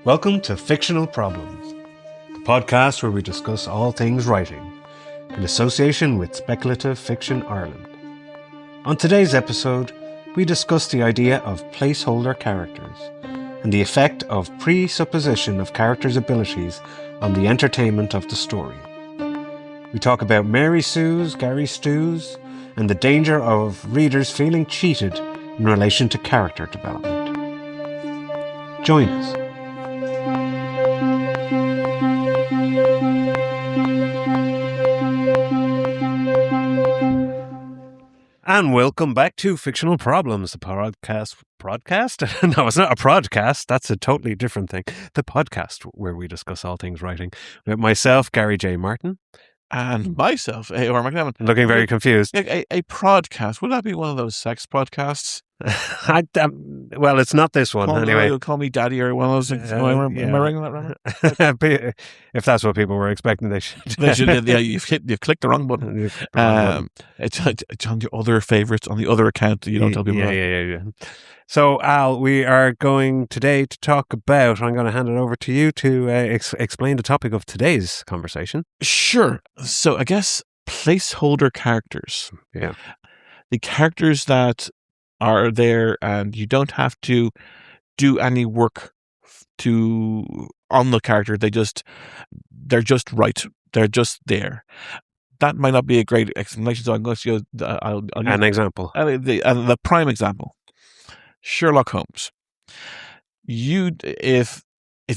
Welcome to Fictional Problems, the podcast where we discuss all things writing, in association with Speculative Fiction Ireland. On today's episode, we discuss the idea of placeholder characters and the effect of presupposition of characters' abilities on the entertainment of the story. We talk about Mary Sue's, Gary Stu's, and the danger of readers feeling cheated in relation to character development. Join us. And welcome back to Fictional Problems, the podcast? No, it's not a podcast. That's a totally different thing. The podcast where we discuss all things writing. With myself, Gary J. Martin. And myself, A.R. McNevin. Looking very confused. A podcast. Would that be one of those sex podcasts? Well, it's not this one, anyway. Call me daddy or one of those things. Am I writing that right? If that's what people were expecting, they should. Yeah, you've clicked the wrong button. It's on your other favourites, on the other account that you don't tell people about. Yeah. So, Al, we are going today to talk about, I'm going to hand it over to you to explain the topic of today's conversation. Sure. So, I guess placeholder characters. Yeah. The characters that are there and you don't have to do any work on the character. They're just right. They're just there. That might not be a great explanation, so I'm going to go. I'll an example. The prime example. Sherlock Holmes. If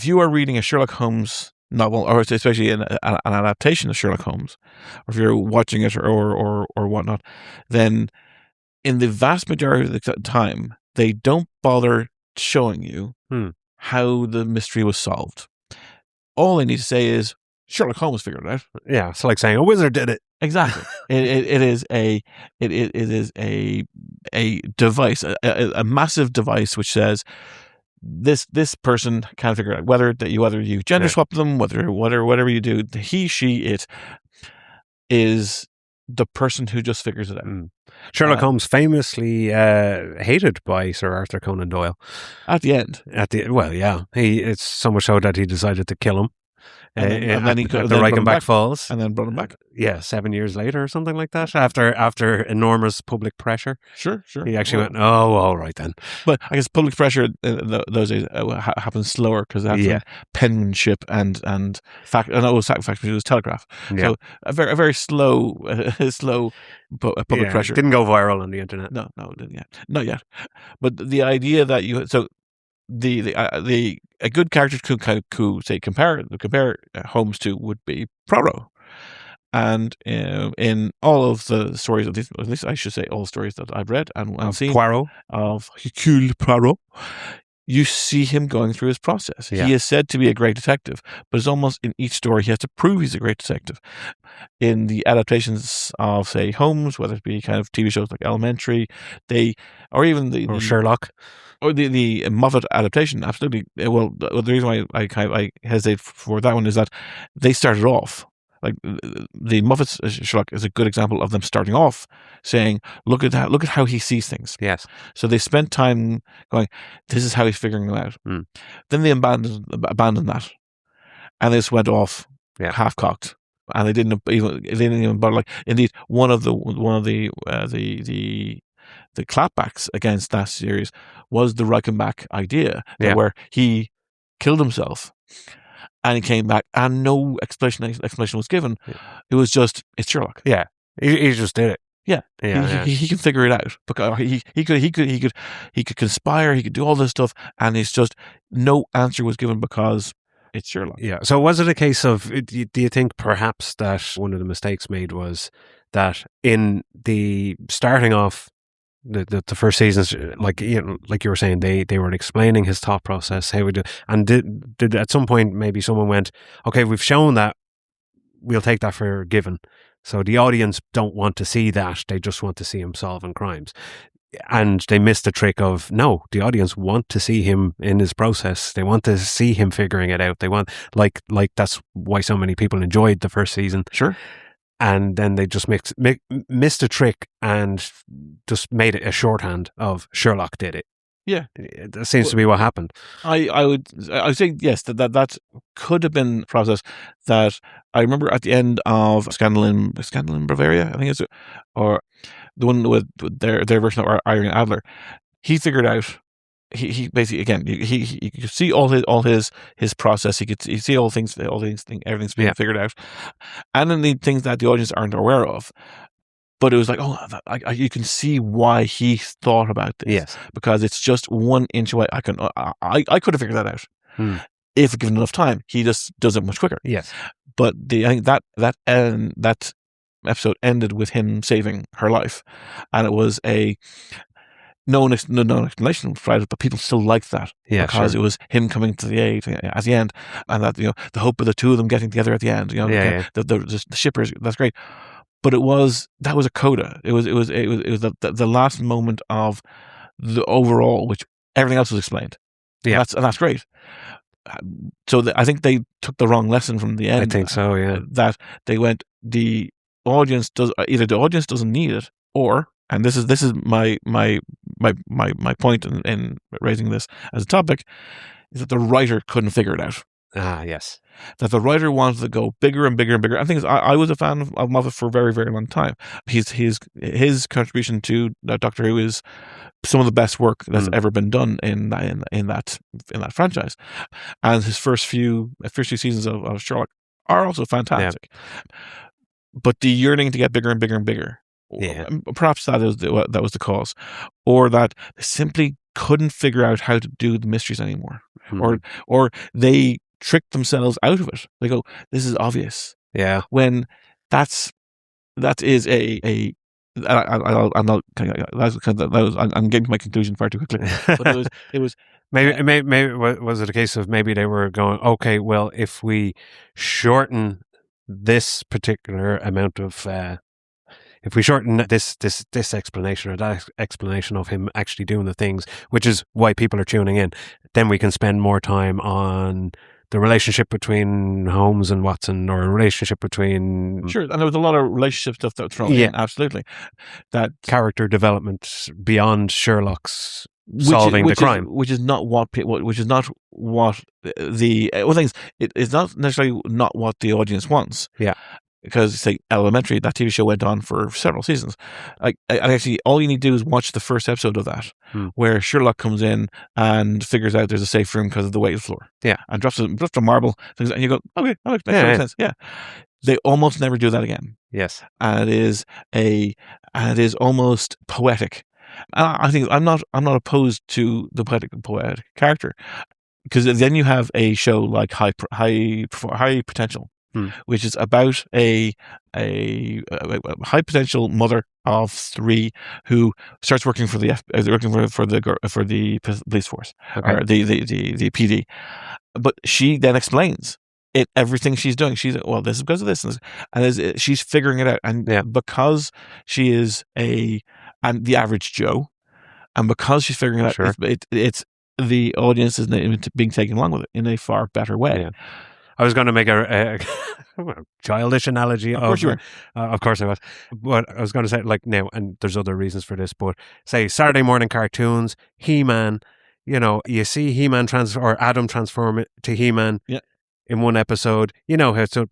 you are reading a Sherlock Holmes novel, or especially an adaptation of Sherlock Holmes, or if you're watching it or whatnot, then in the vast majority of the time, they don't bother showing you how the mystery was solved. All they need to say is Sherlock Holmes figured it out. Yeah, it's like saying a wizard did it. Exactly. It is a device, a massive device which says this person can't figure it out. Whether you gender swap them, whatever you do, he, she, it is the person who just figures it out. Sherlock Holmes famously hated by Sir Arthur Conan Doyle. At the end. It's so much so that he decided to kill him. And then he at the Reichenbach Falls. And then brought him back. Yeah, 7 years later or something like that. After enormous public pressure. Sure. He actually went, oh, all right then. But I guess public pressure those days happens slower because they have penmanship and fact. No, it was fact. It was telegraph. Yeah. So a very slow public pressure. It didn't go viral on the internet. No, it didn't yet. Not yet. But the idea that a good character could say compare Holmes to would be Poirot, and in all of the stories of these, at least I should say all stories that I've read and seen Poirot of Hercule Poirot, you see him going through his process. Yeah. He is said to be a great detective, but it's almost in each story he has to prove he's a great detective. In the adaptations of, say, Holmes, whether it be kind of TV shows like Elementary, or Sherlock. Or the Moffat adaptation, absolutely. Well, the reason why I hesitate for that one is that they started off, like the Moffat's Sherlock is a good example of them starting off saying, look at how he sees things. Yes. So they spent time going, this is how he's figuring them out. Then they abandoned that. And they just went off half-cocked. And they didn't even bother. Like, indeed, one of the clapbacks against that series was the Reichenbach idea, where he killed himself and he came back and no explanation was given. Yeah. It was just, it's Sherlock. Yeah, he just did it. Yeah, he can figure it out because he could conspire, he could do all this stuff, and it's just no answer was given because it's Sherlock. Yeah. So was it a case of? Do you think perhaps that one of the mistakes made was that in the starting off the first seasons, like you were saying, they were explaining his thought process, how we do, and did at some point maybe someone went, okay, we've shown that, we'll take that for given. So the audience don't want to see that; they just want to see him solving crimes. And they missed the trick of, no, the audience want to see him in his process. They want to see him figuring it out. They want, like that's why so many people enjoyed the first season. Sure. And then they just missed a trick and just made it a shorthand of Sherlock did it. Yeah. That seems to be what happened. I would say yes, that could have been a process that I remember at the end of Scandal in Bavaria, I think it's, or the one with their version of Irene Adler. He figured out. He basically, again, he could see all his process. He could see everything's being figured out, and then the things that the audience aren't aware of. But it was like, you can see why he thought about this. Yes. Because it's just 1 inch away. I could have figured that out if given enough time. He just does it much quicker. Yes. But I think that episode ended with him saving her life, and it was a no explanation provided, but people still liked that because it was him coming to the aid at the end, and that the hope of the two of them getting together at the end. The shippers. That's great. But that was a coda. It was the last moment of the overall, which everything else was explained. Yeah, and that's great. So I think they took the wrong lesson from the end. I think so. Yeah, that they went. The audience either the audience doesn't need it, or, and this is my point in raising this as a topic, is that the writer couldn't figure it out. Yes. That the writer wanted to go bigger and bigger and bigger. I think I was a fan of Moffat for a very, very long time. His contribution to Doctor Who is some of the best work that's ever been done in that franchise. And his first few seasons of Sherlock are also fantastic. Yeah. But the yearning to get bigger and bigger and bigger, perhaps that was the cause, or that they simply couldn't figure out how to do the mysteries anymore, or they tricked themselves out of it. They go, "This is obvious." Yeah. When that is I'm getting to my conclusion far too quickly. But it was maybe was it a case of maybe they were going, okay, well, if we shorten this particular amount of if we shorten this explanation or that explanation of him actually doing the things, which is why people are tuning in, then we can spend more time on the relationship between Holmes and Watson, or a relationship between... Sure, and there was a lot of relationship stuff that was thrown in, absolutely. That character development beyond Sherlock's solving the crime. Which is not what the... Well, things, it is not necessarily not what the audience wants. Yeah. Because, say, Elementary, that TV show went on for several seasons. Actually, all you need to do is watch the first episode of that, where Sherlock comes in and figures out there's a safe room because of the weight of the floor. Yeah. And drops a marble, and you go, okay, that makes sense. Yeah. They almost never do that again. Yes. And it is almost poetic. And I think I'm not opposed to the poetic character, because then you have a show like High Potential. Which is about a high potential mother of 3 who starts working for the police force, or the PD, but she then explains everything she's doing. She's well, this is because of this, and she's figuring it out, and because she is the average Joe, and because she's figuring it out, it's the audience is being taken along with it in a far better way. Yeah. I was going to make a childish analogy. Of course you were. Of course I was. But I was going to say, like, now, and there's other reasons for this, but say Saturday morning cartoons, He-Man, you see He-Man or Adam transform to He-Man in one episode,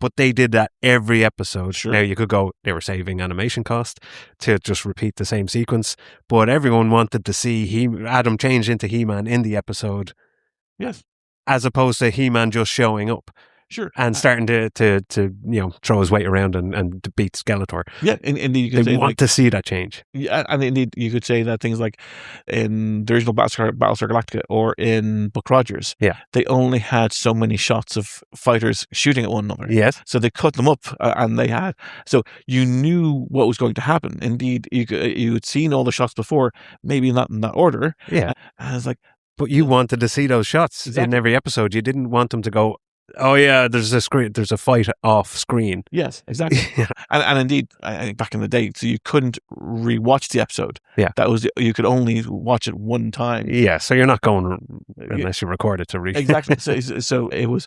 but they did that every episode. Sure. Now you could go, they were saving animation cost to just repeat the same sequence, but everyone wanted to see Adam change into He-Man in the episode. Yes. As opposed to He-Man just showing up. Sure. And starting to throw his weight around and to beat Skeletor. Yeah, indeed, you could say, want to see that change. Yeah, and indeed, you could say that things like in the original Battlestar Galactica or in Buck Rogers, they only had so many shots of fighters shooting at one another. Yes. So they cut them up, and so you knew what was going to happen. Indeed, you had seen all the shots before, maybe not in that order. Yeah. And it's like, but you wanted to see those shots in every episode. You didn't want them to go, oh yeah, there's a fight off screen. Yes, exactly. And indeed, I think back in the day, so you couldn't rewatch the episode. Yeah, you could only watch it one time. Yeah, so you're not going unless you record it to read. Exactly. So it was.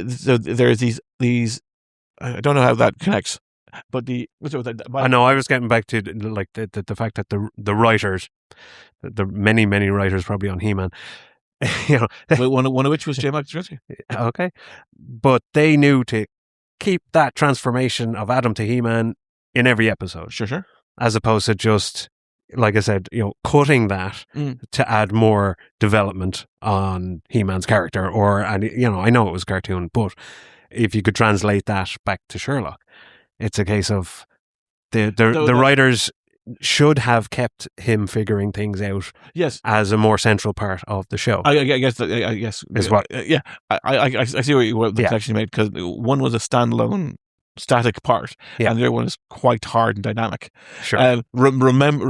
So there's these. I don't know how that connects. But I know. I was getting back to like the fact that the writers, the many writers probably on He-Man, you know, one of which was J. Michael Straczynski. okay, but they knew to keep that transformation of Adam to He-Man in every episode, Sure. as opposed to just, like I said, cutting that to add more development on He-Man's character. And I know it was a cartoon, but if you could translate that back to Sherlock, it's a case of the writers should have kept him figuring things out. Yes, as a more central part of the show. I guess is what. Yeah, I see what the connection you made, because one was a standalone static part, and the other one is quite hard and dynamic. Sure. Remember,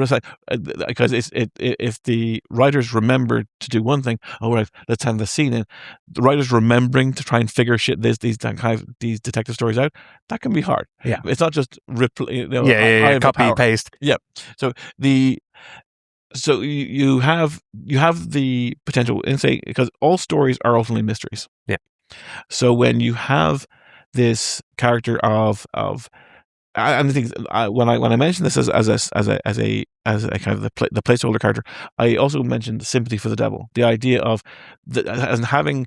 because if the writers remember to do one thing, right, let's have the scene in. The writers remembering to try and figure these detective stories out, that can be hard. Yeah, it's not just copy paste. Yeah, so you have the potential in, say, because all stories are ultimately mysteries. Yeah. So when you have this character of and the things, when I mentioned this as a kind of the placeholder character, I also mentioned the sympathy for the devil, the idea of as having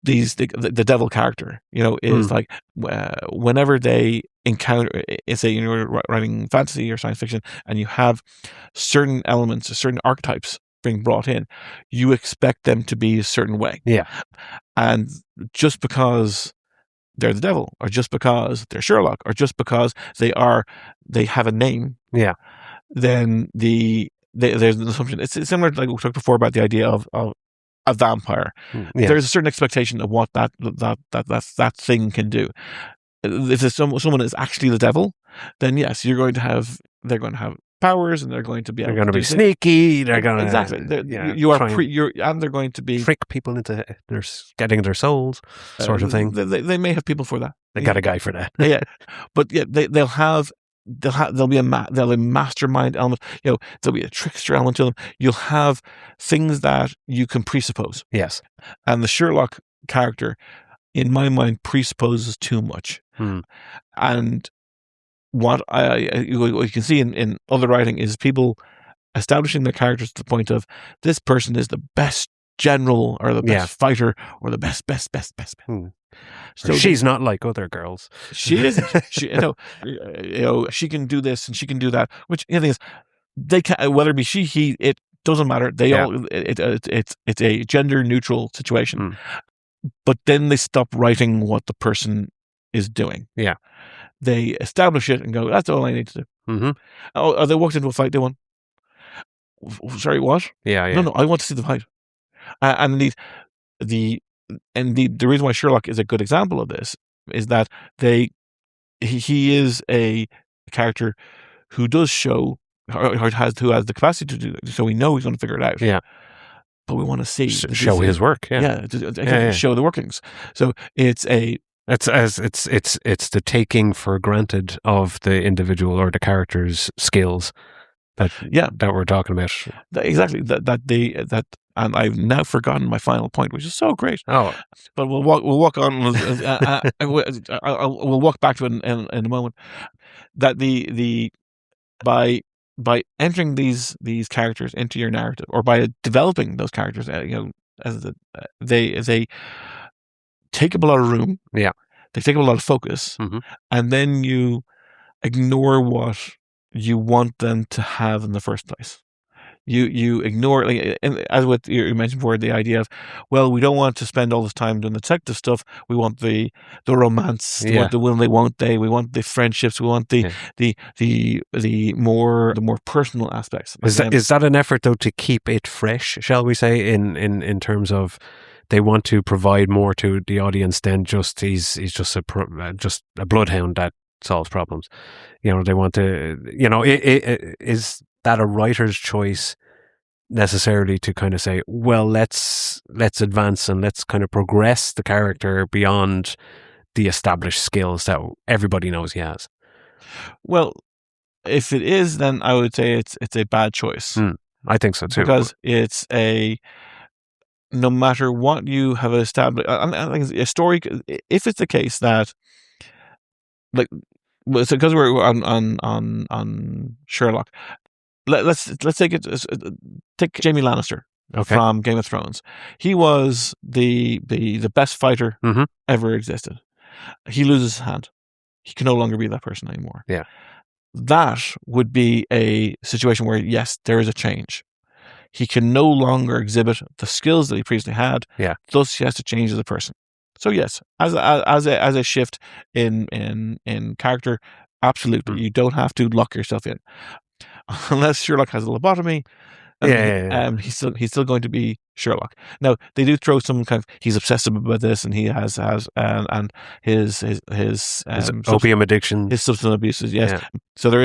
the devil character, is like whenever they encounter, say you're writing fantasy or science fiction, and you have certain elements, certain archetypes being brought in, you expect them to be a certain way. Yeah, and just because they're the devil, or just because they're Sherlock, or just because they have a name, then there's an assumption. It's similar to, like we talked before, about the idea of a vampire. There's a certain expectation of what that thing can do. If someone is actually the devil, then yes, they're going to have powers, and they're going to be sneaky. They're going to exactly. And they're going to be trick people into getting their souls, sort of thing. They may have people for that. They got a guy for that. Yeah, but there'll be a mastermind element. There'll be a trickster element to them. You'll have things that you can presuppose. Yes, and the Sherlock character, in my mind, presupposes too much. And what you can see in other writing is people establishing their characters to the point of, this person is the best general, or the best fighter, or the best. So she's not like other girls. She isn't. She can do this and she can do that. Which the thing is, they can, whether it be she, he, it doesn't matter. They all it's a gender neutral situation. But then they stop writing what the person is doing. Yeah. They establish it and go, that's all I need to do. Oh, they walked into a fight, they won. Sorry, what? Yeah. No, I want to see the fight. And the reason why Sherlock is a good example of this is that he is a character who does show, or has the capacity to do it, so we know he's going to figure it out. Yeah. But we want to see show his work. Show the workings. So it's the taking for granted of the individual or the character's skills that we're talking about. Exactly. And I've now forgotten my final point, which is so great. Oh, but we'll walk on. We'll walk back to it in a moment. That by entering these characters into your narrative, or by developing those characters, they take up a lot of room. Yeah, they take up a lot of focus, and then you ignore what you want them to have in the first place. You ignore, as what you mentioned before, the idea of, well, we don't want to spend all this time doing the detective stuff. We want the romance. We want the will they, won't they. We want the friendships. We want the more personal aspects. Is that an effort though to keep it fresh? Shall we say, in terms of, they want to provide more to the audience than just he's just a bloodhound that solves problems. They want to. Is that a writer's choice necessarily to kind of say, well, let's advance and let's kind of progress the character beyond the established skills that everybody knows he has? Well, if it is, then I would say it's a bad choice. I think so too, because it's no matter what you have established, I think a story, if it's the case that, like, Well, so because we're on Sherlock, let's take it. Take Jaime Lannister from Game of Thrones. He was the best fighter ever existed. He loses his hand. He can no longer be that person anymore. Yeah. That would be a situation where, yes, there is a change. He can no longer exhibit the skills that he previously had. Yeah. Thus, he has to change as a person. So, yes, as a shift in character, absolutely, you don't have to lock yourself in, unless Sherlock has a lobotomy. He's still going to be Sherlock. Now they do throw some kind of, he's obsessive about this, and he has and his opium addiction, his substance abuses. Yes, so there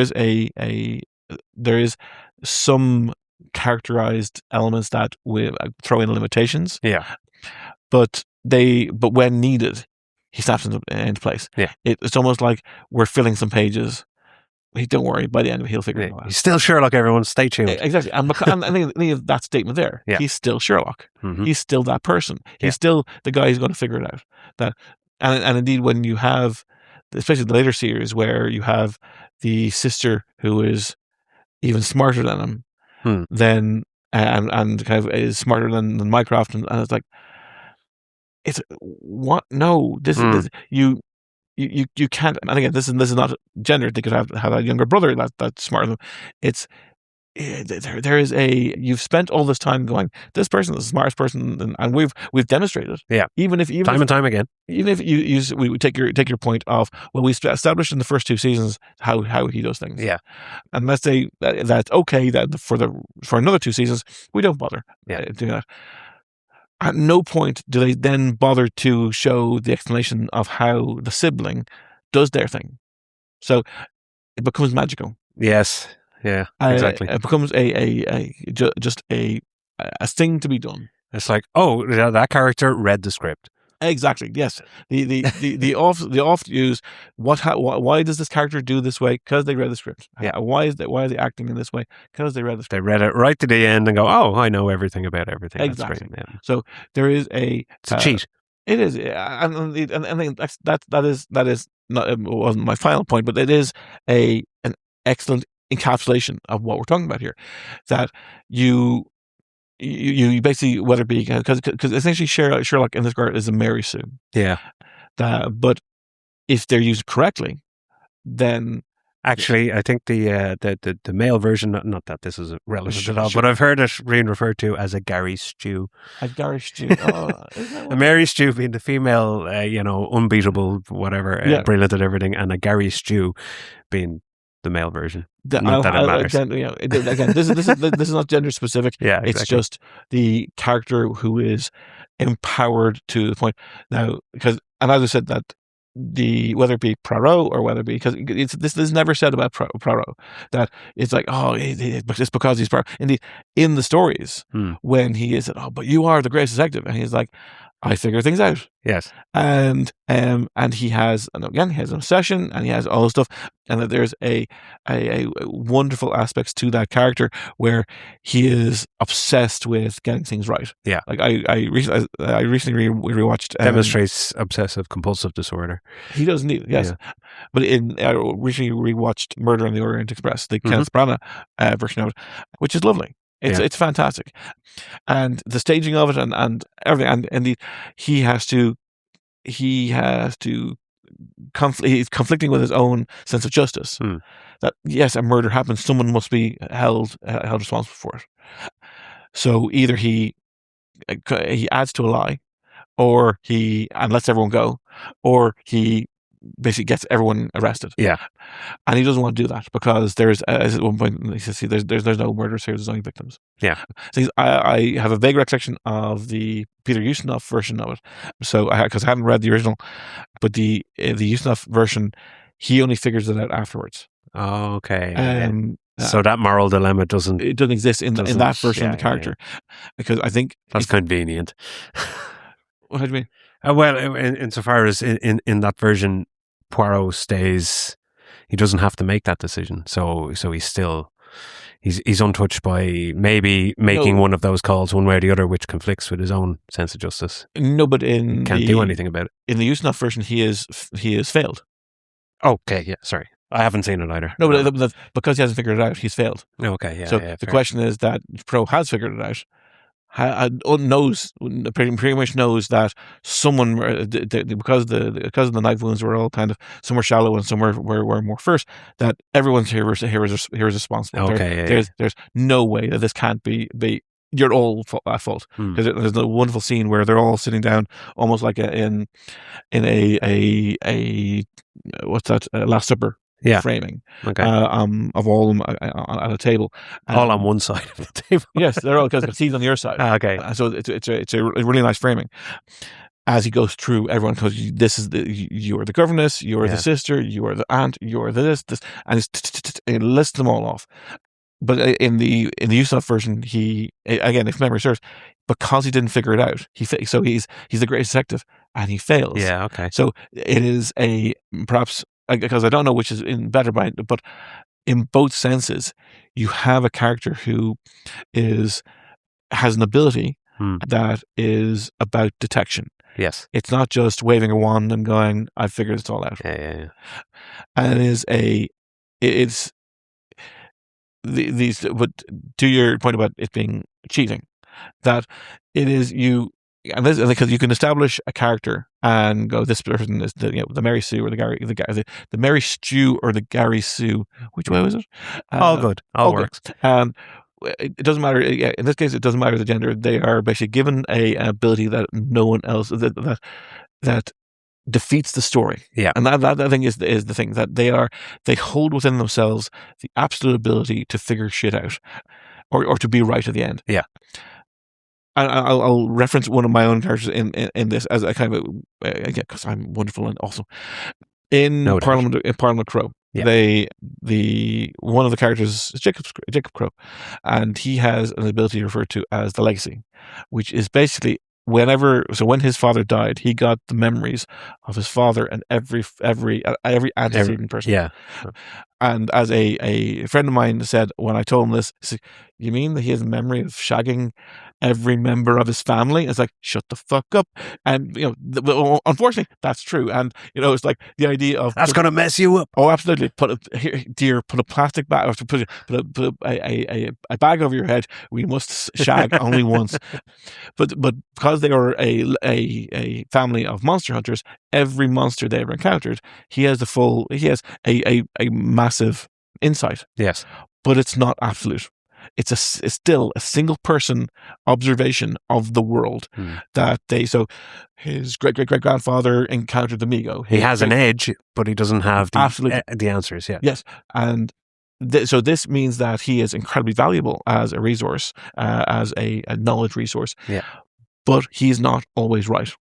is some characterized elements that we throw in limitations. Yeah, but when needed, he snaps into place. Yeah, it's almost like we're filling some pages. Don't worry, by the end of it, he'll figure it out. He's still Sherlock, everyone. Stay tuned. Exactly. And I think that statement there, he's still Sherlock. He's still that person. He's still the guy who's going to figure it out. And indeed, when you have, especially the later series, where you have the sister who is even smarter than him, then and kind of is smarter than Mycroft, and it's like, it's what? No, this you. You can't, and again, this is not gendered. They could have a younger brother that's smarter than them. There is you've spent all this time going, this person is the smartest person, and we've demonstrated. Yeah. Even time and time again. Even if we take your point of, well, we established in the first 2 seasons how he does things. Yeah. And let's say that's okay, that for another 2 seasons we don't bother doing that. At no point do they then bother to show the explanation of how the sibling does their thing. So it becomes magical. Yes. Yeah. Exactly. It becomes just a thing to be done. It's like, oh, that character read the script. Exactly. Yes. The oft use why does this character do this way? Because they read the script. Yeah. Why are they acting in this way? Because they read the script. They read it right to the end and go, oh, I know everything about everything. Exactly. That's great. Yeah. So there is it's a cheat. It is, and I think that is not, it wasn't my final point, but it is an excellent encapsulation of what we're talking about here. That you basically, whether it be because essentially Sherlock in this regard is a Mary Sue. Yeah. But if they're used correctly, then actually, I think the male version, not that this is relevant at all, but I've heard it being referred to as a Gary Stew. A Gary Stew. A Mary Stew being the female, unbeatable, whatever, brilliant at everything, and a Gary Stew being the male version. Not that it matters. Again, this is not gender specific. Yeah, exactly. It's just the character who is empowered to the point. Now, and as I said, that whether it be Poirot or whether it be, because this is never said about Poirot, that it's like, oh, it's because he's Poirot. Indeed, in the stories, when he is, oh, but you are the greatest detective, and he's like, I figure things out. Yes. And he has, and again, he has an obsession, and he has all this stuff, and that there's a wonderful aspects to that character where he is obsessed with getting things right. Yeah. Like I recently rewatched demonstrates obsessive compulsive disorder. He does indeed, yes. Yeah. But I recently rewatched Murder on the Orient Express, the Kenneth Branagh version of it, which is lovely. It's fantastic, and the staging of it and everything, and indeed he's conflicting with his own sense of justice. That yes, a murder happens, someone must be held responsible for it. So either he adds to a lie, or he lets everyone go, or he basically gets everyone arrested. Yeah. And he doesn't want to do that because there's, as at one point he says, there's no murders here, there's only victims. Yeah. So I have a vague recollection of the Peter Ustinov version of it. So because I haven't read the original, but the Ustinov version, he only figures it out afterwards. Oh, okay. So that moral dilemma doesn't exist in that version of the character. Because I think that's convenient. What do you mean? Well, insofar as in that version, Poirot stays, he doesn't have to make that decision. So he's untouched by maybe making one of those calls one way or the other, which conflicts with his own sense of justice. No, but he can't do anything about it. In the Ustinov version, he is failed. Okay, yeah, sorry. I haven't seen it either. No, but because he hasn't figured it out, he's failed. Okay, yeah. So yeah, the fair. question is that Pro has figured it out. Knows pretty much knows that someone because of the knife wounds were all kind of some were shallow and some were more fierce, that everyone's here is responsible. Okay, There's no way that this can't be your all at fault, because there's a wonderful scene where they're all sitting down almost like in a what's that, Last Supper framing, Okay. of all of them at a table, all on one side of the table. Yes, they're all, because he's on the other side. Okay. So it's a really nice framing. As he goes through everyone, because this is you are the governess, you are the sister, you are the aunt, you are this, and he lists them all off. But in the USAF version, he, again, if memory serves, because he didn't figure it out, he's the greatest detective and he fails. Yeah. Okay. So it is perhaps, because I don't know which is in better mind, but in both senses, you have a character who has an ability that is about detection. Yes. It's not just waving a wand and going, "I've figured it all out." Yeah. And it's these. But to your point about it being cheating, that it is you. And this, because you can establish a character and go, this person is the Mary Sue or the Mary Stew or the Gary Sue. Which way was it? All good. All works. And it doesn't matter. In this case, it doesn't matter the gender. They are basically given an ability that no one else that defeats the story. Yeah. And that I think is the thing, that they hold within themselves the absolute ability to figure shit out, or to be right at the end. Yeah. I'll reference one of my own characters in this as a kind of because I'm wonderful and awesome. In Parliament Crow, one of the characters is Jacob Crow, and he has an ability referred to as the legacy, which is basically when his father died, he got the memories of his father and every antecedent person. Yeah. And as a friend of mine said when I told him this, he said, "You mean that he has a memory of shagging every member of his family?" It's like, shut the fuck up. And unfortunately, that's true. And it's like the idea of that's going to mess you up. Oh, absolutely. Put a plastic bag, or put a bag over your head. We must shag only once. But because they are a family of monster hunters, every monster they ever encountered, he has a massive insight. Yes, but it's not absolute. It's still a single person observation of the world that so his great grandfather encountered the Migo. He has an edge, but he doesn't have the answers. Yeah. Yes, and so this means that he is incredibly valuable as a resource, as a knowledge resource. Yeah, but he's not always right.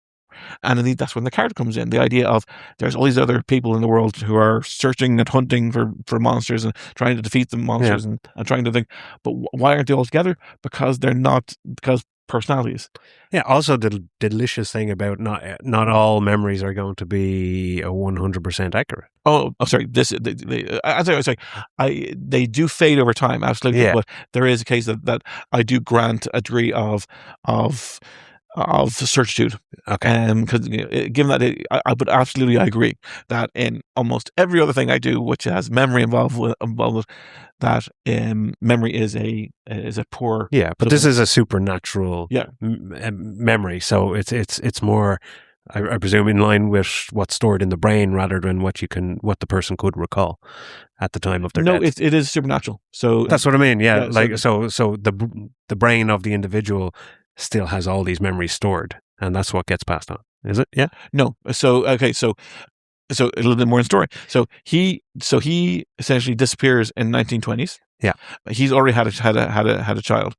And indeed, that's when the character comes in. The idea of there's all these other people in the world who are searching and hunting for monsters and trying to defeat the monsters and trying to think, but why aren't they all together? Because they're not, because personalities. Yeah. Also, the delicious thing about not all memories are going to be 100% accurate. Oh, sorry. They do fade over time, absolutely. Yeah. But there is a case that I do grant a degree of certitude. Okay. Because given that, I would absolutely agree that in almost every other thing I do, which has memory involved with that, memory is a poor. Yeah, but this is a supernatural memory, so it's more, I presume, in line with what's stored in the brain rather than what the person could recall at the time of their death. No, it is supernatural. So that's what I mean. Yeah, so the brain of the individual still has all these memories stored, and that's what gets passed on. Is it? Yeah. No. So okay. So a little bit more in story. So he essentially disappears in 1920s. Yeah. He's already had a child,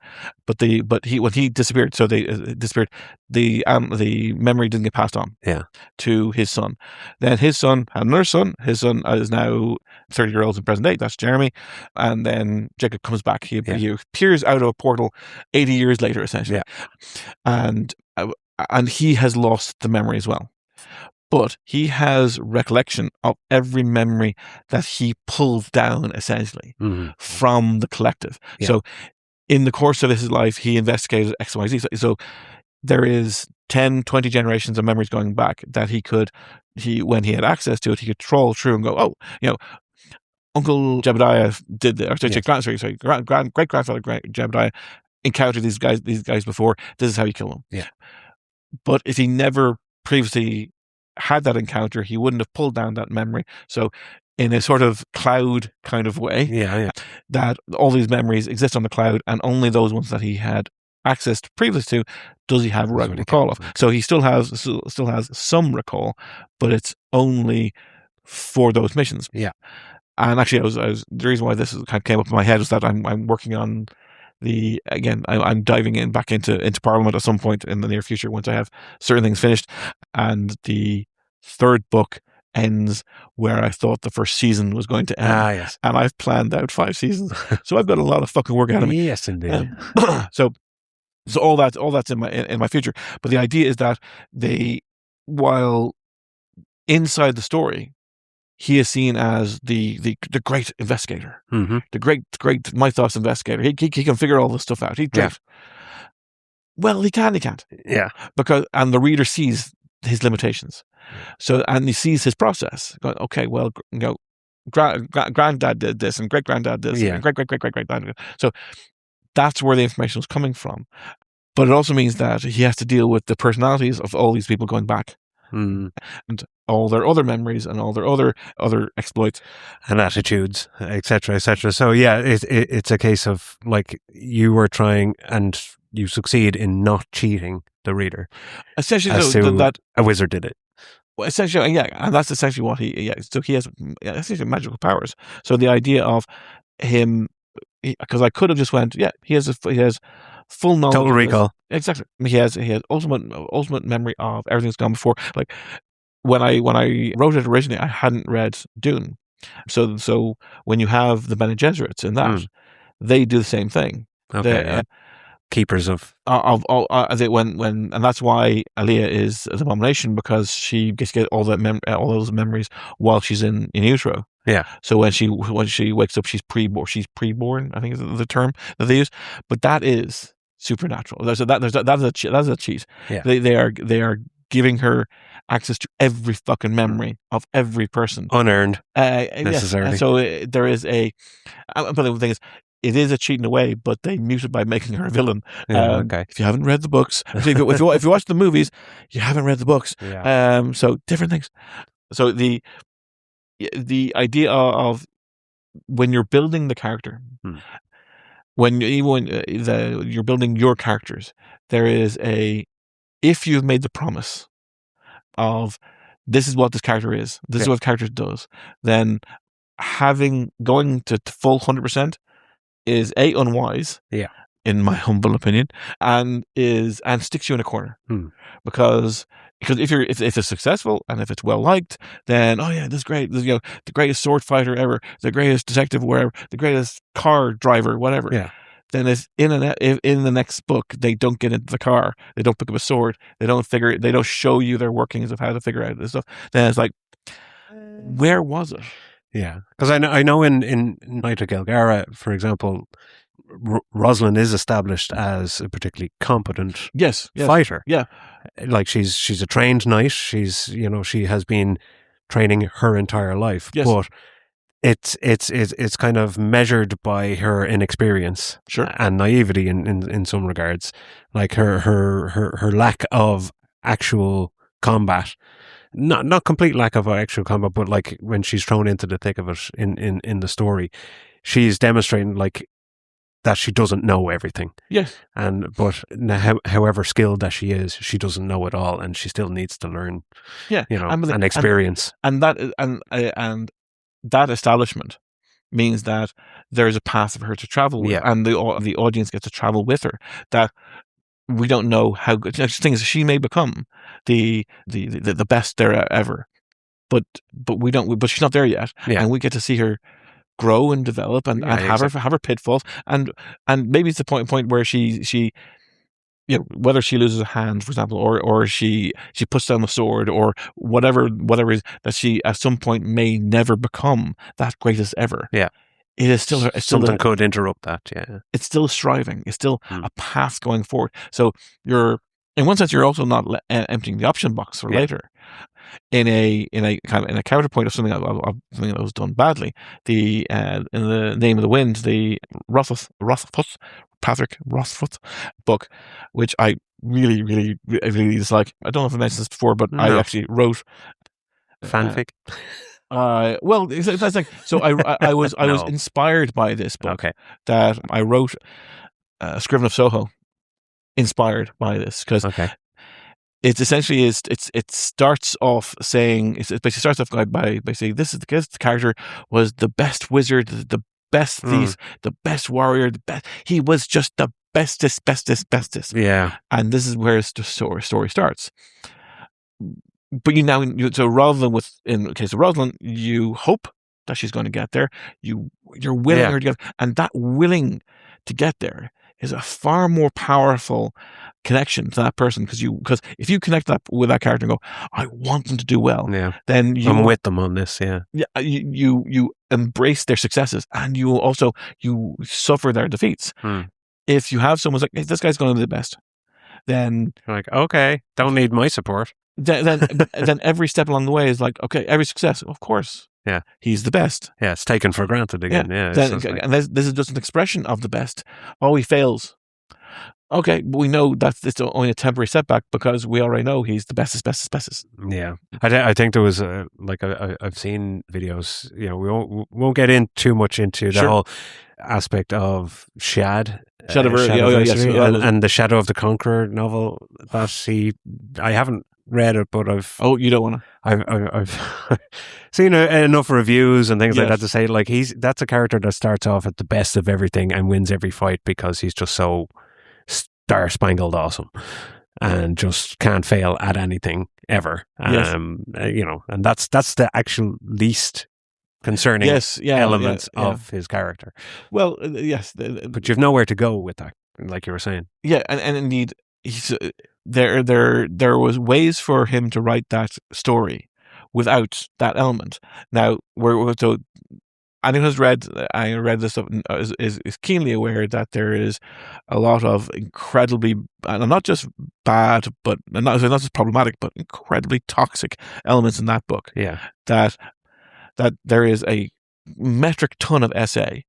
but when he disappeared, so they disappeared. The memory didn't get passed on. Yeah. To his son. Then his son had another son. His son is now 30 years old in present day. That's Jeremy. And then Jacob comes back. He appears out of a portal 80 years later, essentially. Yeah. And he has lost the memory as well. But he has recollection of every memory that he pulled down, essentially, from the collective. Yeah. So in the course of his life, he investigated X, Y, Z. So there is 10, 20 generations of memories going back that when he had access to it, he could trawl through and go, oh, Uncle Jebediah did this, great grandfather Jebediah encountered these guys before. This is how you kill them. Yeah. But if he never previously had that encounter, he wouldn't have pulled down that memory. So in a sort of cloud kind of way, that all these memories exist on the cloud, and only those ones that he had access to previous to does he have recall of. So he still has some recall, but it's only for those missions. Yeah. And actually, the reason why this kind of came up in my head is that I'm working on I'm diving back into Parliament at some point in the near future once I have certain things finished, and the third book ends where I thought the first season was going to end. Yes. And I've planned out 5 seasons, so I've got a lot of fucking work ahead of me. Yes, indeed. So all that's in my future. But the idea is that while inside the story, he is seen as the great investigator, the great mythos investigator. He can figure all this stuff out. He's great. Yeah. Well, he can't. Yeah, and the reader sees his limitations. So, and he sees his process. Going, okay, well, granddad did this, and great granddad did this, and great granddad. So that's where the information was coming from. But it also means that he has to deal with the personalities of all these people going back. And all their other memories and all their other exploits and attitudes, etc., etc. So yeah, it's a case of like you were trying and you succeed in not cheating the reader. Essentially, that a wizard did it. Well, essentially, yeah, and that's essentially what so he has essentially magical powers. So the idea of him, because I could have just went, he has full knowledge. Total recall. Exactly. He has ultimate memory of everything that's gone before. Like when I wrote it originally, I hadn't read Dune. So when you have the Bene Gesserits in that, they do the same thing. Okay. Keepers of when and that's why Aaliyah is the abomination, because she gets to get all those memories while she's in utero. Yeah. So when she wakes up, she's preborn. I think is the term that they use. But that is supernatural. That's a cheat. Yeah. They are giving her access to every fucking memory of every person, unearned necessarily. Yes. So there is but the thing is, it is a cheat in a way, but they mute it by making her a villain. Okay. If you haven't read the books, if you watch the movies, you haven't read the books. Yeah. So different things. So the idea of when you're building the character, when you're building your characters, there is if you've made the promise of this is what this character is, this is what the character does, then going to full 100% is unwise, in my humble opinion, and sticks you in a corner. Because if it's successful and if it's well liked, then this is great. This is, the greatest sword fighter ever, the greatest detective wherever, the greatest car driver, whatever. Yeah. Then if in the next book they don't get into the car, they don't pick up a sword, they don't show you their workings of how to figure out this stuff. Then it's like, where was it? Yeah, because I know in Night of Gelgara, for example, Rosalind is established as a particularly competent fighter. Yeah, like she's a trained knight. She has been training her entire life. Yes. But it's kind of measured by her inexperience, and naivety in some regards, like her lack of actual combat. Not complete lack of actual combat, but like when she's thrown into the thick of it in the story, she's demonstrating like that she doesn't know everything. Yes. But however skilled that she is, she doesn't know it all, and she still needs to learn. Yeah. And experience. And that establishment means that there is a path for her to travel with, and the audience gets to travel with her. That we don't know how good. Things she may become the best there ever, but we don't. But she's not there yet, and we get to see her grow and develop and have her pitfalls, and maybe it's the point where she whether she loses a hand, for example, or she puts down the sword, or whatever is that she at some point may never become that greatest ever. Yeah. It is still something could interrupt that. Yeah, it's still striving. It's still a path going forward. So you're in one sense, you're also not emptying the option box for later. In a counterpoint of something that was done badly, in the Name of the Wind, the Patrick Rothfuss book, which I really dislike. I don't know if I mentioned this before, but I actually wrote fanfic. Well, it's like, so I was inspired by this book. Okay. That I wrote, Scriven of Soho, inspired by this, because it essentially is. It starts off saying, it basically starts off by saying this character was the best wizard, the best thief, the best warrior, the best. He was just the bestest. Yeah. And this is where the story starts. But so rather than in the case of Rosalind, you hope that she's going to get there. You're willing her to get, and that willing to get there is a far more powerful connection to that person, because if you connect that with that character and go, I want them to do well, then I'm with them on this. You embrace their successes, and you suffer their defeats. If you have someone like, hey, this guy's going to be the best, then you're like, okay, don't need my support. Then every step along the way is like, okay, every success, of course. Yeah. He's the best. Yeah, it's taken for granted again. Yeah. And this is just an expression of the best. Oh, he fails. Okay, but we know that it's only a temporary setback, because we already know he's the bestest. Yeah. I think there was I've seen videos, we won't get in too much into the whole aspect of Shad. And the Shadow of the Conqueror novel that I haven't read it, but you don't want to. I've seen enough reviews and things like that to say, like, that's a character that starts off at the best of everything and wins every fight because he's just so star-spangled awesome and just can't fail at anything ever. And that's the actual least concerning elements of his character. Well, yes, but you've nowhere to go with that, like you were saying. Yeah, and indeed, he's there was ways for him to write that story without that element. Now, so anyone who's read this stuff is keenly aware that there is a lot of incredibly, and not just bad, but not just problematic, but incredibly toxic elements in that book. Yeah, that there is a metric ton of essay,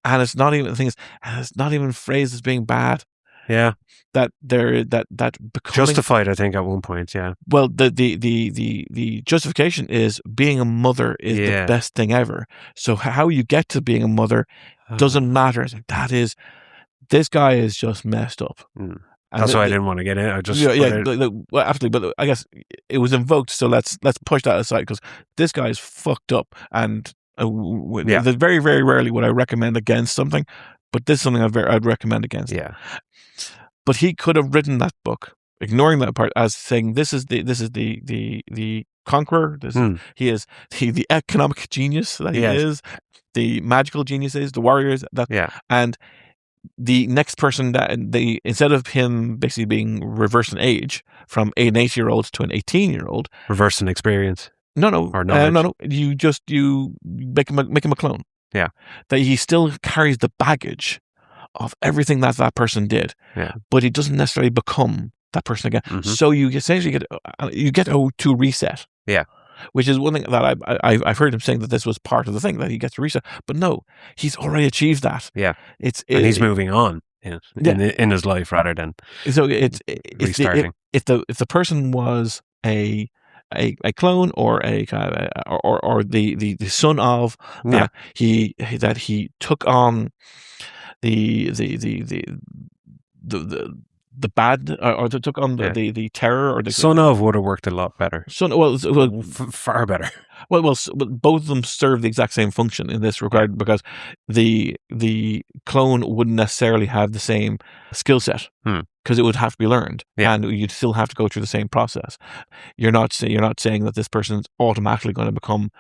and it's not even phrased as being bad. Yeah, that becoming justified, I think, at one point. Yeah. Well, the justification is being a mother is the best thing ever. So how you get to being a mother doesn't matter. This guy is just messed up. That's why I didn't want to get in. I just well, absolutely. But I guess it was invoked, so let's push that aside, because this guy is fucked up, and there's very, very rarely would I recommend against something, but this is something I'd recommend against. Yeah. But he could have written that book, ignoring that part, as saying this is the conqueror. He is the economic genius that he is, the magical genius is, the warriors and the next person that instead of him basically being reversed in age from an 8-year-old to an 18-year-old, reverse in experience. No. You make him a clone. Yeah, that he still carries the baggage of everything that person did. Yeah, but he doesn't necessarily become that person again. Mm-hmm. So you essentially get to reset. Yeah, which is one thing that I've heard him saying, that this was part of the thing, that he gets to reset. But no, he's already achieved that. Yeah, and he's moving on in his life rather than restarting. If the person was a clone or or the son of that he took on the bad, or took on the terror, or the son of would have worked a lot better. Far better. Well, both of them serve the exact same function in this regard, because the clone wouldn't necessarily have the same skill set, because it would have to be learned, and you'd still have to go through the same process. You're not saying that this person's automatically going to become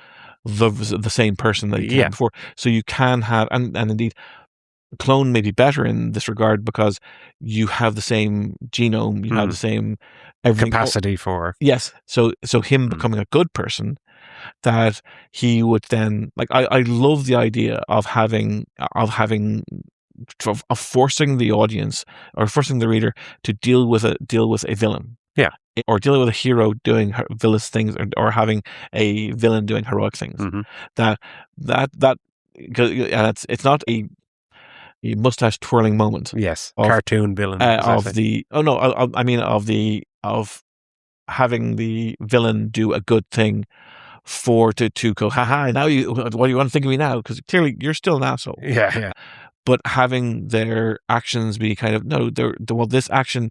the same person that you had before. So you can have, and indeed, clone may be better in this regard, because you have the same genome, you have the same everything, capacity for so him becoming a good person, that he would then, like, I love the idea of having of forcing the audience or forcing the reader to deal with a villain. Yeah. Or dealing with a hero doing villainous things, or having a villain doing heroic things. Mm-hmm. It's not a mustache twirling moment. Yes, of, cartoon villain of having the villain do a good thing to go, haha, now what do you want to think of me now? Because clearly you're still an asshole. Yeah. But having their actions be kind of, no, well, this action,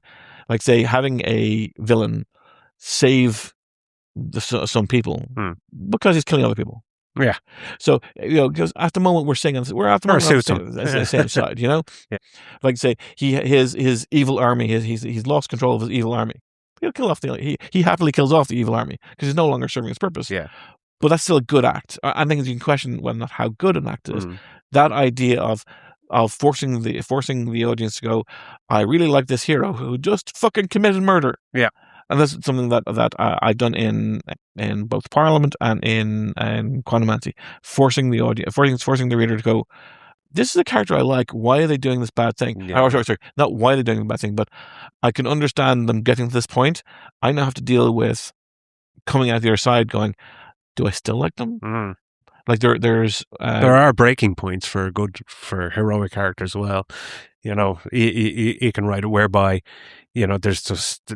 like say having a villain save some people because he's killing other people. Yeah. So, because at the moment we're at the moment on the same side, Yeah. Like say his evil army, he's lost control of his evil army. He'll kill off he happily kills off the evil army because he's no longer serving his purpose. Yeah. But that's still a good act. I think you can question whether or not how good an act is. That idea of forcing the audience to go, I really like this hero who just fucking committed murder. Yeah. And that's something that I've done in both Parliament and in Quantumancy, forcing the audience, forcing the reader to go, this is a character I like. Why are they doing this bad thing? Yeah. Or, sorry, not why they're doing the bad thing, but I can understand them getting to this point. I now have to deal with coming out the other side going, do I still like them? Like there are breaking points for heroic characters as well. You can write it whereby, there's just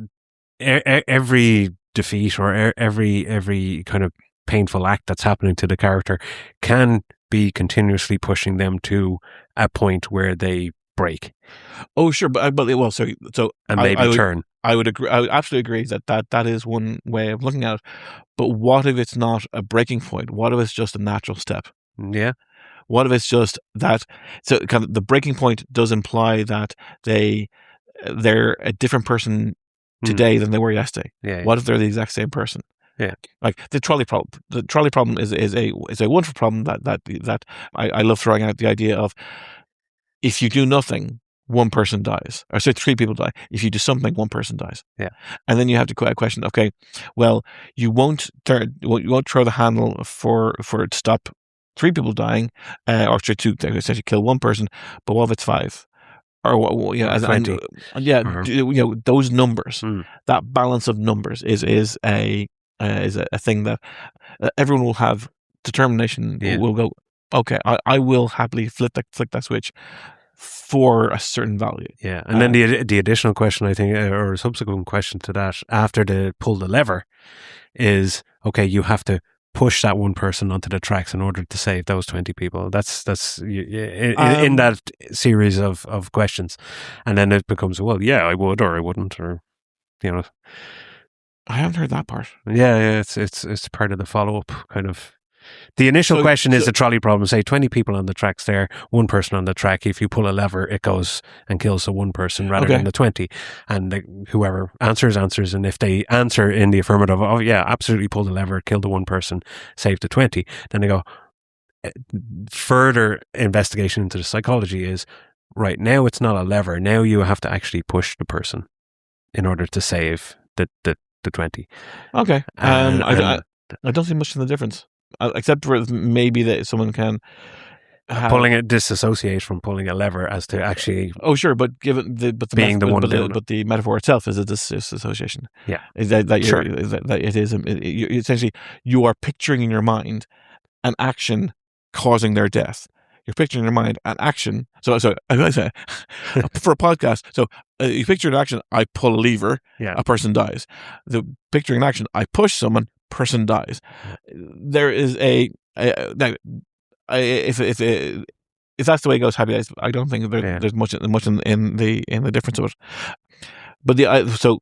every defeat or every kind of painful act that's happening to the character can be continuously pushing them to a point where they break. Oh, sure, but maybe turn. I would agree. I would absolutely agree that is one way of looking at it. But what if it's not a breaking point? What if it's just a natural step? Yeah. What if it's just that? So kind of the breaking point does imply that they're a different person today than they were yesterday. Yeah. What if they're the exact same person? Yeah. Like the trolley problem. The trolley problem is a wonderful problem that I love throwing out the idea of, if you do nothing, one person dies. Or so 3 people die. If you do something, one person dies. Yeah. And then you have to question, okay, well, you won't throw the handle for it to stop 3 people dying, or to essentially kill one person, but what if it's 5? Or 20. Those numbers, that balance of numbers is a thing that everyone will have determination. Yeah. Will go, okay, I will happily flick that switch for a certain value. Yeah, and then the additional question, I think, or a subsequent question to that, after they pull the lever, is, okay, you have to push that one person onto the tracks in order to save those 20 people. That's in that series of questions, and then it becomes, well, yeah, I would or I wouldn't, or I haven't heard that part. Yeah, it's part of the follow up kind of. The initial question is the trolley problem. Say 20 people on the tracks there, one person on the track. If you pull a lever, it goes and kills the one person rather than the 20. And whoever answers. And if they answer in the affirmative, oh yeah, absolutely pull the lever, kill the one person, save the 20. Then they go, further investigation into the psychology is, right, now it's not a lever. Now you have to actually push the person in order to save the 20. Okay. I don't see much in the difference. Except for maybe that someone can disassociate from pulling a lever as to actually. Oh, sure, but given the metaphor itself is a disassociation. Yeah, is that it is essentially you are picturing in your mind an action causing their death. You're picturing in your mind an action. So I say for a podcast. So you picture an action. I pull a lever. Yeah. A person dies. The picturing an action. I push someone. Person dies. There is if that's the way it goes, happy days. I don't think there's much in the difference of it. But so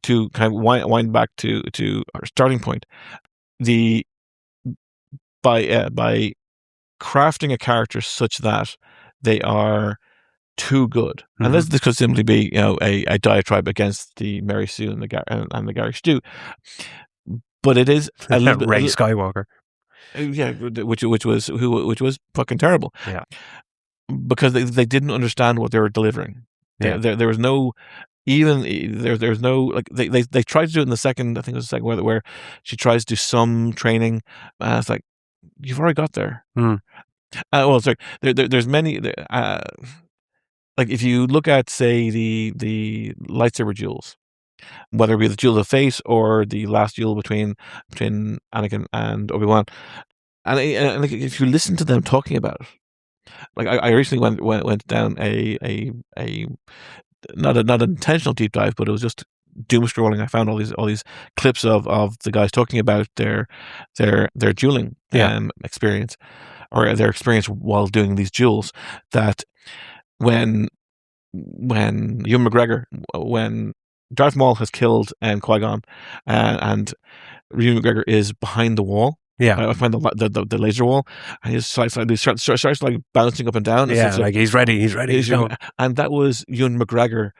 to kind of wind back to our starting point, by crafting a character such that they are too good, and this could simply be a diatribe against the Mary Sue and the Gary Stew. But it is a little bit, Ray Skywalker, which was fucking terrible. Yeah, because they didn't understand what they were delivering. Yeah. There was no there's no, like they tried to do it in the second. I think it was the second where she tries to do some training. It's like, you've already got there. Well, sorry. There's many. like if you look at, say, the lightsaber duels, whether it be the duel of fate or the last duel between Anakin and Obi-Wan, and like, if you listen to them talking about it, like I recently went down a not an intentional deep dive, but it was just doom scrolling. I found all these clips of the guys talking about their dueling experience, or their experience while doing these duels. That when Ewan McGregor, when Darth Maul has killed Qui-Gon, and Ewan McGregor is behind the wall. Behind the laser wall, and he starts like bouncing up and down. Like he's ready. He's going. And that was Ewan McGregor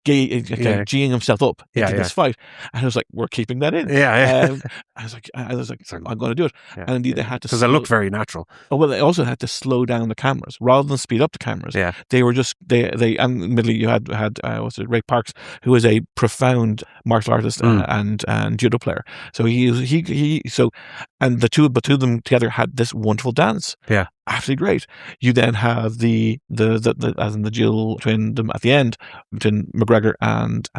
geeing himself up into this fight, and I was like, we're keeping that in. I was like, I'm going to do it. And indeed, they had to, because it looked very natural. Oh well, they also had to slow down the cameras rather than speed up the cameras. They were just they and admittedly you had what's it, Ray Parks, who was a profound martial artist and judo player. So and the two of them together had this wonderful dance. Absolutely great. You then have the as in the duel between them at the end, between McGregor and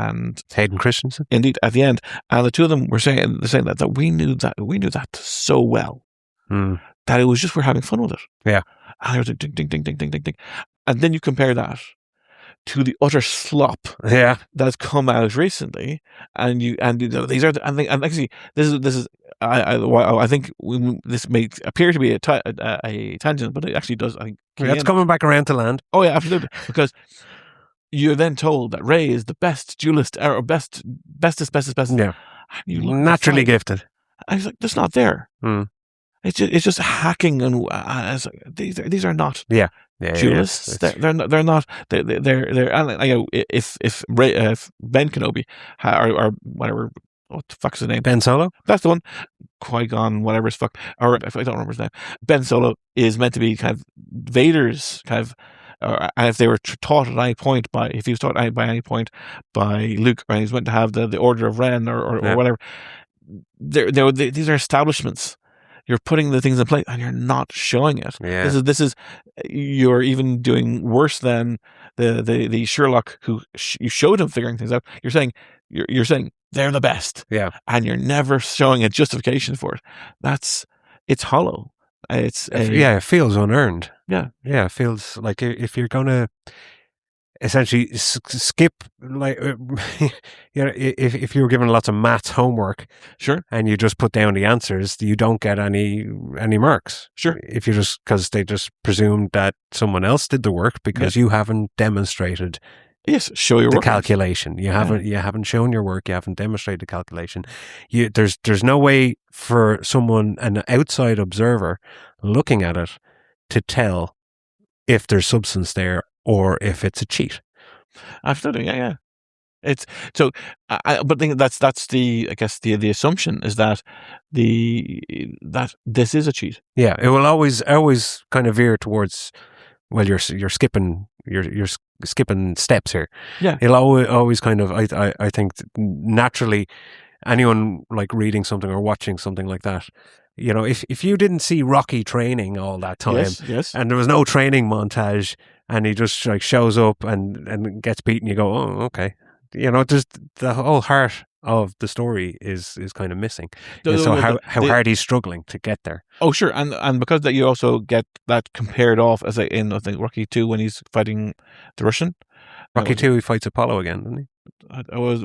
Hayden Christensen. Indeed, at the end, and the two of them were saying that we knew that so well that it was just, we're having fun with it. And I was like, ding ding ding ding ding ding ding, and then you compare that to the utter slop that's come out recently, and these are and actually this is. I think this may appear to be a tangent, but it actually does. I think it's coming back around to land. Oh yeah, absolutely. Because you're then told that Ray is the best duelist, or bestest. Yeah, naturally gifted. I was like, that's not there. It's just hacking, and these are not duelists. They're not. They're. And, if Ben Kenobi or whatever. What the fuck's his name? Ben Solo? That's the one. Qui-Gon, whatever his fuck. Or I don't remember his name. Ben Solo is meant to be kind of Vader's kind of. And if they were taught at any point if he was taught by any point by Luke, or he's meant to have the Order of Ren or whatever. These are establishments. You're putting the things in place, and you're not showing it. This is you're even doing worse than the Sherlock who you showed him figuring things out. You're saying they're the best, and you're never showing a justification for it. It's hollow. It feels unearned. It feels like if you're gonna essentially skip, like if you were given lots of maths homework, and you just put down the answers, you don't get any marks. If you because they just presumed that someone else did the work, because you haven't demonstrated. Show your work. Calculation. You haven't shown your work. You haven't demonstrated the calculation. There's no way for someone, an outside observer, looking at it, to tell if there's substance there or if it's a cheat. Absolutely, yeah. It's so, but I think that's the, I guess the assumption is that that this is a cheat. Yeah, it will always kind of veer towards, well, you're skipping you're skipping steps here. It'll always kind of, I think naturally, anyone like reading something or watching something like that, if you didn't see Rocky training all that time, and there was no training montage, and he just like shows up and gets beaten, you go, oh, okay. Just the whole heart of the story is kind of missing. So how hard he's struggling to get there. Oh, sure. And because that you also get that compared off, as in, I think, Rocky 2 when he's fighting the Russian. Rocky 2, he fights Apollo again, doesn't he?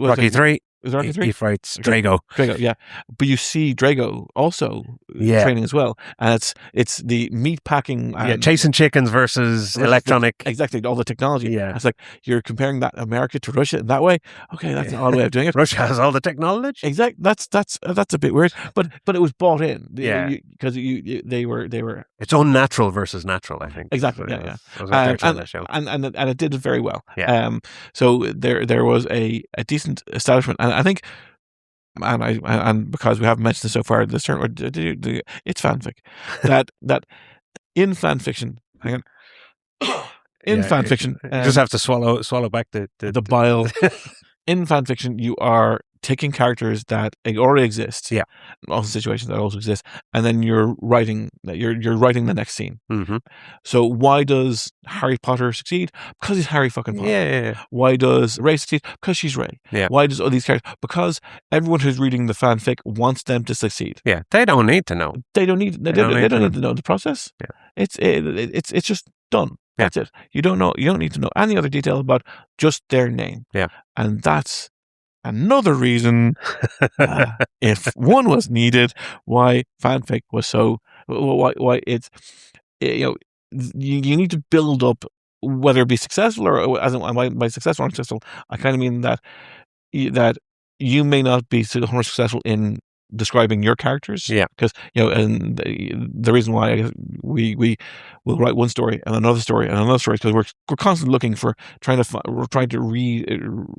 Rocky 3. Is Rocky 3? He fights Drago. Drago, yeah. But you see Drago also training as well. And it's the meat packing. Chasing chickens versus electronic. Exactly, all the technology. Yeah. It's like you're comparing that America to Russia in that way. Okay, that's an odd way of doing it. Russia has all the technology. Exactly. That's a bit weird. But it was bought in. Because they were. It's unnatural versus natural, I think. Exactly. Yeah. And it did it very well. Yeah. So there was a decent establishment. And I think, and because we haven't mentioned this so far, it's fanfic. that in fanfiction, fanfiction, you just have to swallow back the bile. In fanfiction, you are taking characters that already exist, Yeah. also situations that also exist, and then you're writing the next scene. Mm-hmm. So why does Harry Potter succeed? Because he's Harry fucking Potter. Yeah. Why does Ray succeed? Because she's Ray. Yeah. Why does all these characters? Because everyone who's reading the fanfic wants them to succeed. Yeah. They don't need to know. They don't need to know the process. Yeah. It's just done. That's it. You don't need to know any other detail about just their name. Yeah. And that's another reason, if one was needed, why fanfic was so, why it's, you need to build up, whether it be successful or, as by successful or unsuccessful, I kind of mean that you may not be successful in describing your characters. Yeah. Because, and the reason why I guess we will write one story and another story and another story, because we're constantly looking for trying to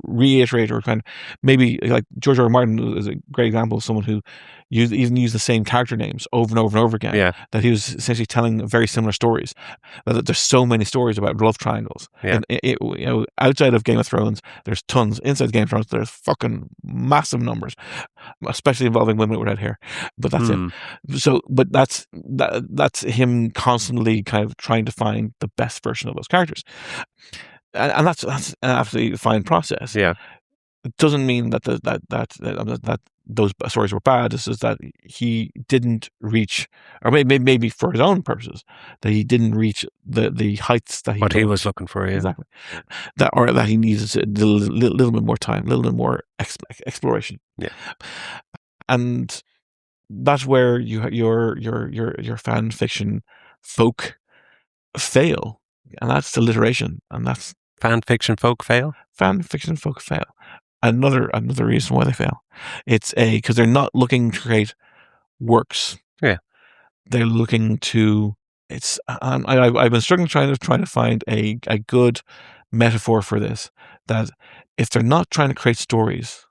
reiterate, or kind of, maybe like George R. R. Martin is a great example of someone who used the same character names over and over and over again. Yeah. That he was essentially telling very similar stories. That there's so many stories about love triangles. Yeah. And outside of Game of Thrones, there's tons. Inside Game of Thrones, there's fucking massive numbers, especially involving women with red hair. But that's it. So, but that's him constantly kind of trying to find the best version of those characters, and that's an absolutely fine process. Yeah. It doesn't mean that those stories were bad. It's just that he didn't reach, or maybe for his own purposes, that he didn't reach the heights that he was looking for. Yeah. Exactly. That he needs a little bit more time, a little bit more exploration. Yeah. And that's where your fan fiction folk fail, and that's alliteration, and that's fan fiction folk fail. Fan fiction folk fail. Another reason why they fail. It's because they're not looking to create works. Yeah. They're looking to. It's. I've been struggling trying to find a good metaphor for this. That if they're not trying to create stories,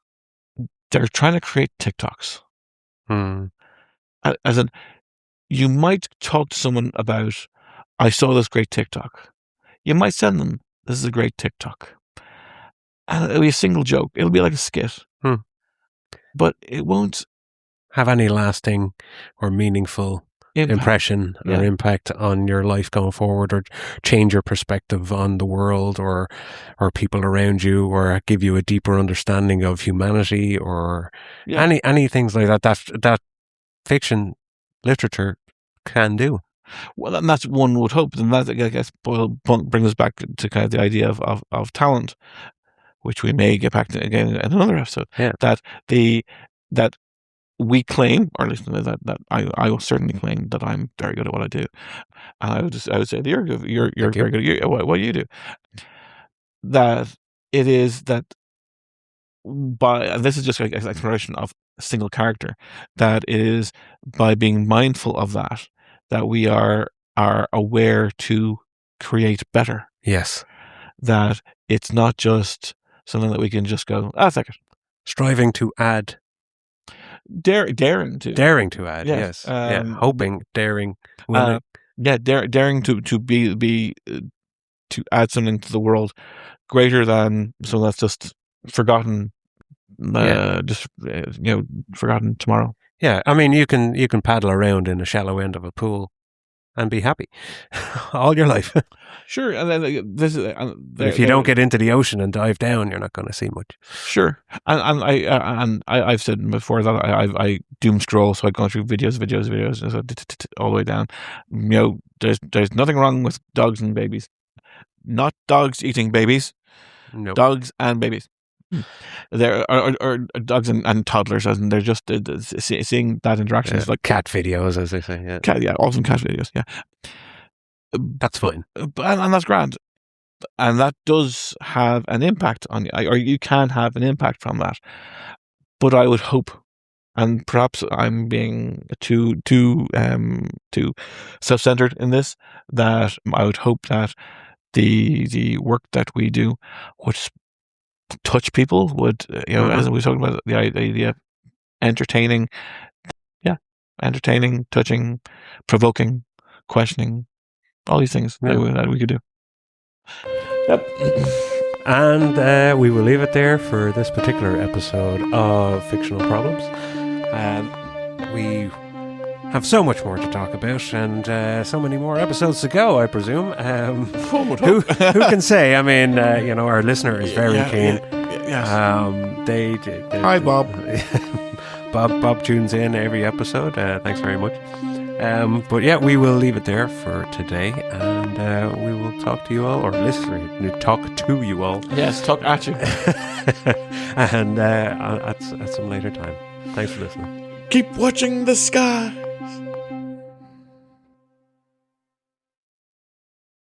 they're trying to create TikToks. As in, you might talk to someone about, I saw this great TikTok. You might send them, this is a great TikTok. And it'll be a single joke. It'll be like a skit. But it won't have any lasting or meaningful impression or impact on your life going forward, or change your perspective on the world or people around you, or give you a deeper understanding of humanity, or any things like that fiction literature can do. Well, and that's one would hope. And that, I guess, brings us back to kind of the idea of talent, which we may get back to again in another episode. Yeah. That we claim, or at least that I will certainly claim, that I'm very good at what I do. And I would say that you're very good at what you do. That it is that and this is just like an exploration of a single character, that it is by being mindful of that we are aware to create better. Yes. That it's not just something that we can just go, second. Striving to add. Daring to add. Yes. Hoping, daring. Daring to be to add something to the world greater than something that's just forgotten. Forgotten tomorrow. Yeah, I mean, you can paddle around in the shallow end of a pool and be happy all your life. Sure, and then this is. If you don't get into the ocean and dive down, you're not going to see much. Sure, and I've said before that I doom scroll, so I go through videos, all the way down. There's nothing wrong with dogs and babies. Not dogs eating babies. No. Dogs and babies. There are dogs and toddlers, and they're just seeing that interaction. It's like cat videos, as they say. Awesome cat videos. Yeah, that's fine, and that's grand, and that does have an impact on you, or you can have an impact from that. But I would hope, and perhaps I'm being too self-centered in this, that I would hope that the work that we do would touch people, would, as we were talking about, the idea of entertaining, touching, provoking, questioning, all these things that we could do. Yep. And we will leave it there for this particular episode of Fictional Problems. We have so much more to talk about, and so many more episodes to go, I presume. Who can say? I mean, our listener is very keen. They Hi, Bob. Bob tunes in every episode. Thanks very much. But yeah, we will leave it there for today, and we will talk to you all, or literally talk to you all. Yes, talk at you. And at some later time. Thanks for listening. Keep watching the sky.